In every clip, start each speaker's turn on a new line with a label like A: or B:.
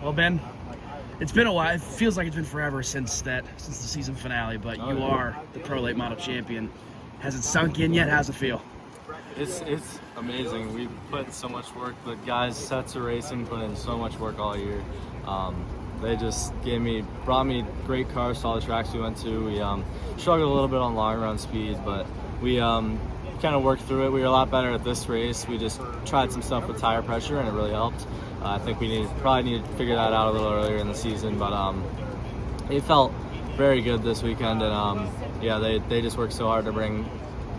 A: Well, Ben, it's been a while. It feels like it's been forever since the season finale, but you are the Pro Late Model champion. Has it sunk in yet? How's it feel?
B: It's amazing. We put so much work. The guys, Sets of Racing, put in so much work all year. They just brought me great cars to all the tracks we went to. We struggled a little bit on long run speed, but we kind of worked through it. We were a lot better at this race. We just tried some stuff with tire pressure, and it really helped. I think we probably needed to figure that out a little earlier in the season, but it felt very good this weekend, and yeah, they just worked so hard to bring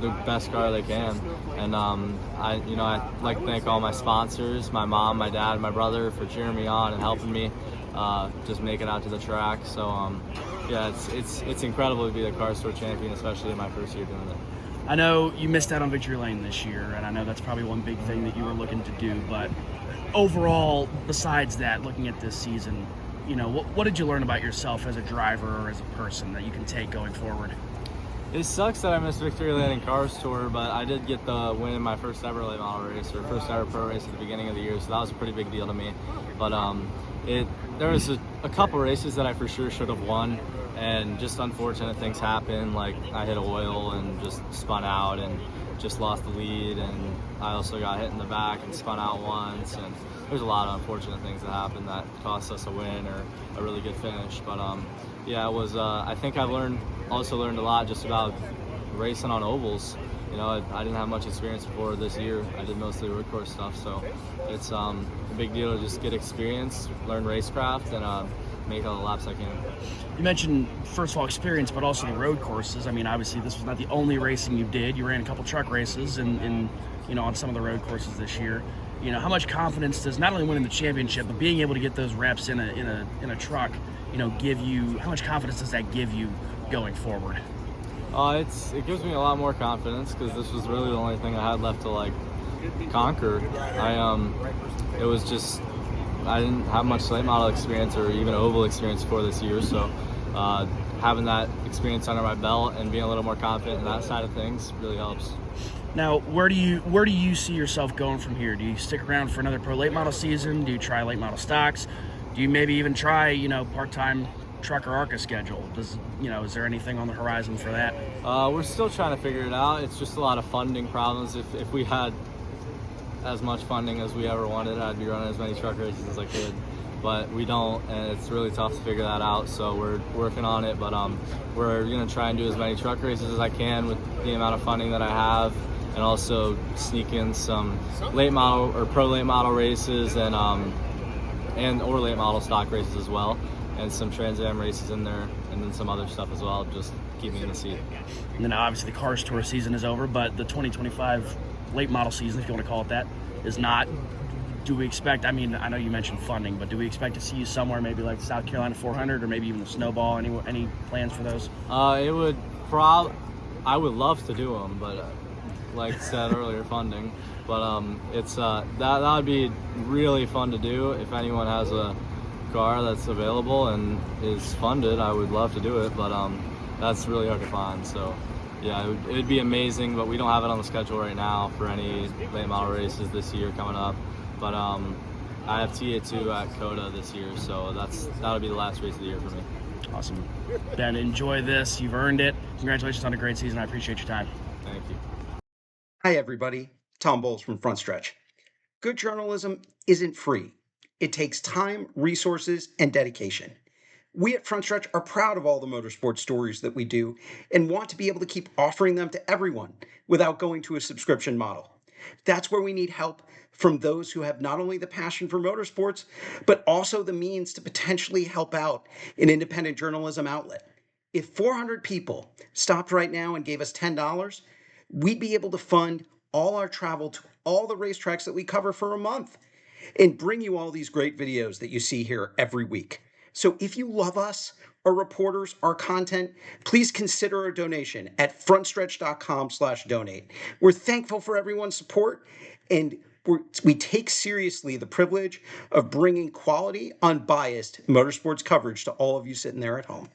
B: the best car they can. And I'd like to thank all my sponsors, my mom, my dad, my brother, for cheering me on and helping me just make it out to the track. So yeah, it's incredible to be the car store champion, especially in my first year doing it.
A: I know you missed out on victory lane this year, and I know that's probably one big thing that you were looking to do, but overall, besides that, looking at this season, what did you learn about yourself as a driver or as a person that you can take going forward?
B: It sucks that I missed victory lane in Cars Tour, but I did get the win in my first ever late model race, or first ever pro race at the beginning of the year, so that was a pretty big deal to me. But there was a couple races that I for sure should have won, and just unfortunate things happened, like I hit oil and just spun out and just lost the lead, and I also got hit in the back and spun out once, and there's a lot of unfortunate things that happened that cost us a win or a really good finish. But yeah, it was. I think I've also learned a lot just about racing on ovals. I didn't have much experience before this year. I did mostly road course stuff, so it's a big deal to just get experience, learn racecraft, and make all the laps I can.
A: You mentioned, first of all, experience, but also the road courses. I mean, obviously, this was not the only racing you did. You ran a couple truck races and on some of the road courses this year. How much confidence does not only winning the championship, but being able to get those reps in a truck, give you? How much confidence does that give you going forward?
B: It gives me a lot more confidence because this was really the only thing I had left to conquer. It was just I didn't have much late model experience or even oval experience for this year, so having that experience under my belt and being a little more confident in that side of things really helps.
A: Now, where do you see yourself going from here? Do you stick around for another pro late model season? Do you try late model stocks? Do you maybe even try part-time truck or ARCA schedule? Is there anything on the horizon for that?
B: We're still trying to figure it out. It's just a lot of funding problems. If we had as much funding as we ever wanted, I'd be running as many truck races as I could, but we don't, and it's really tough to figure that out, so we're working on it. But we're going to try and do as many truck races as I can with the amount of funding that I have, and also sneak in some late model or pro late model races and or late model stock races as well, and some Trans Am races in there, and then some other stuff as well, just keep me in the seat.
A: And then obviously the Cars Tour season is over, but the 2025 late model season, if you want to call it that, is not. Do we expect, I know you mentioned funding, but do we expect to see you somewhere maybe like South Carolina 400 or maybe even the Snowball? Any plans for those?
B: I would love to do them, but like I said earlier, funding. But that would be really fun to do. If anyone has a car that's available and is funded, I would love to do it, but that's really hard to find. So yeah, it would be amazing, but we don't have it on the schedule right now for any late model races this year coming up. But I have TA2 at COTA this year, so that'll be the last race of the year for me.
A: Awesome. Ben, enjoy this. You've earned it. Congratulations on a great season. I appreciate your time.
B: Thank you.
C: Hi, everybody. Tom Bowles from Fronstretch. Good journalism isn't free. It takes time, resources, and dedication. We at Fronstretch are proud of all the motorsport stories that we do and want to be able to keep offering them to everyone without going to a subscription model. That's where we need help from those who have not only the passion for motorsports, but also the means to potentially help out an independent journalism outlet. If 400 people stopped right now and gave us $10, we'd be able to fund all our travel to all the racetracks that we cover for a month and bring you all these great videos that you see here every week. So if you love us, our reporters, our content, please consider a donation at frontstretch.com/donate. We're thankful for everyone's support, and we take seriously the privilege of bringing quality, unbiased motorsports coverage to all of you sitting there at home.